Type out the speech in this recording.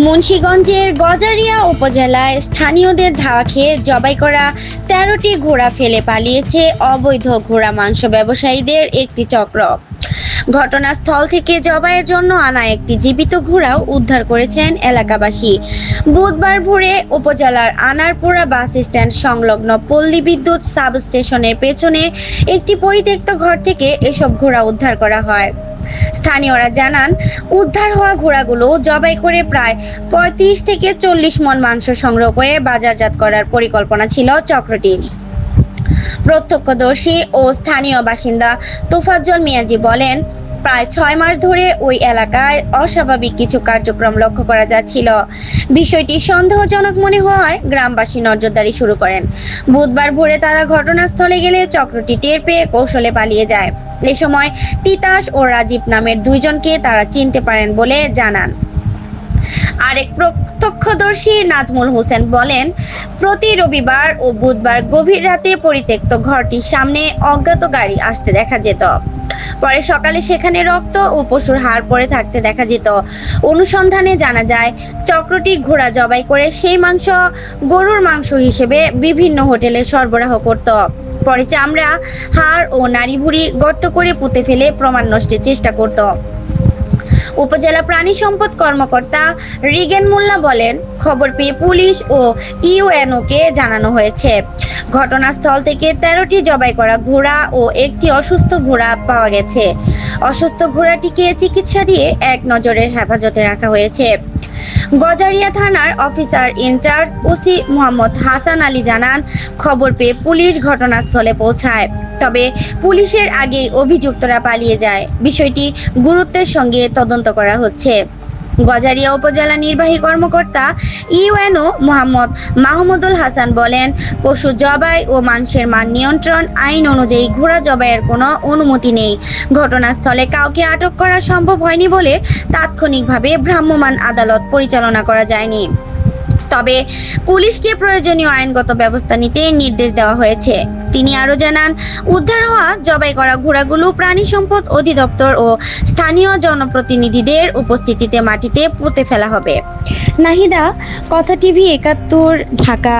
মুন্সিগঞ্জের গজারিয়া উপজেলায় স্থানীয়দের ধাওয়া খেয়ে জবাই করা ১৩টি ঘোড়া ফেলে পালিয়েছে অবৈধ ঘোড়া মাংস ব্যবসায়ীদের একটি চক্র। ঘটনাস্থল থেকে জবাইয়ের জন্য আনা একটি জীবিত ঘোড়াও উদ্ধার করেছেন এলাকাবাসী। বুধবার ভোরে উপজেলার আনারপুরা বাস স্ট্যান্ড সংলগ্ন পল্লী বিদ্যুৎ সাবস্টেশনের পেছনে একটি পরিত্যক্ত ঘর থেকে এসব ঘোড়া উদ্ধার করা হয়। স্থানীয়রা জানান, উদ্ধার হওয়া ঘোড়াগুলো জবাই করে প্রায় ৩৫ থেকে ৪০ মণ মাংস সংগ্রহ করে বাজারজাত করার পরিকল্পনা ছিল চক্রটির। প্রত্যক্ষদর্শী ও স্থানীয় বাসিন্দা তোফাজ্জল মিয়াজি বলেন, প্রায় ৬ মাস ধরে ওই এলাকায় অস্বাভাবিক কিছু কার্যক্রম লক্ষ্য করা যাচ্ছিল। বিষয়টি সন্দেহজনক মনে হওয়ায় গ্রামবাসী নজরদারি শুরু করেন। বুধবার ভোরে তারা ঘটনাস্থলে গেলে চক্রটি টের পেয়ে কৌশলে পালিয়ে যায়। এ সময় তিতাস ও রাজীব নামের দুইজনকে তারা চিনতে পারেন বলে জানান। আরেক প্রত্যক্ষদর্শী নাজমুল হোসেন বলেন, প্রতি রবিবার ও বুধবার গভীর রাতে পরিত্যক্ত ঘরটির সামনে অজ্ঞাত গাড়ি আসতে দেখা যেত। পরে সকালে সেখানে রক্ত ও পশুর হাড় পড়ে থাকতে দেখা যেত। অনুসন্ধানে জানা যায়, চক্রটি ঘোড়া জবাই করে সেই মাংস গরুর মাংস হিসেবে বিভিন্ন হোটেলে সরবরাহ করত। পরে চামড়া, হাড় ও নাড়িভুড়ি গর্ত করে পুঁতে ফেলে প্রমাণ নষ্টের চেষ্টা করত। উপজেলা প্রাণী সম্পদ কর্মকর্তা রিগেন মোল্লা বলেন, খবর পেয়ে পুলিশ ও ইউএনওকে জানানো হয়েছে। ঘটনাস্থল থেকে ১৩টি জবাই করা ঘোড়া ও একটি অসুস্থ ঘোড়া পাওয়া গেছে। অসুস্থ ঘোড়াটিকে চিকিৎসা দিয়ে এক নজরের হেফাজতে রাখা হয়েছে। গজারিয়া থানার officer in charge OC Mohammad Hasan Ali জানান, খবর পেয়ে পুলিশ ঘটনাস্থলে পৌঁছায়। তবে পুলিশের আগেই অভিযুক্তরা পালিয়ে যায়। বিষয়টি গুরুত্বের সঙ্গে তদন্ত করা হচ্ছে। গজারিয়া উপজেলা নির্বাহী কর্মকর্তা ইউএনও মোহাম্মদ মাহমুদুল হাসান বলেন, পশু জবাই ও মাংসের মান নিয়ন্ত্রণ আইন অনুযায়ী ঘোড়া জবাইয়ের কোনো অনুমতি নেই। ঘটনাস্থলে কাউকে আটক করা সম্ভব হয়নি বলে তাৎক্ষণিকভাবে ভ্রাম্যমাণ আদালত পরিচালনা করা যায়নি। তবে পুলিশকে প্রয়োজনীয় আইনগত ব্যবস্থা নিতে নির্দেশ দেওয়া হয়েছে। তিনি আরও জানান, উদ্ধার হওয়া জবাই করা ঘোড়াগুলো প্রাণী সম্পদ অধিদপ্তর ও স্থানীয় জনপ্রতিনিধিদের উপস্থিতিতে মাটিতে পুঁতে ফেলা হবে। নাহিদা, কথা টিভি ৭১, ঢাকা।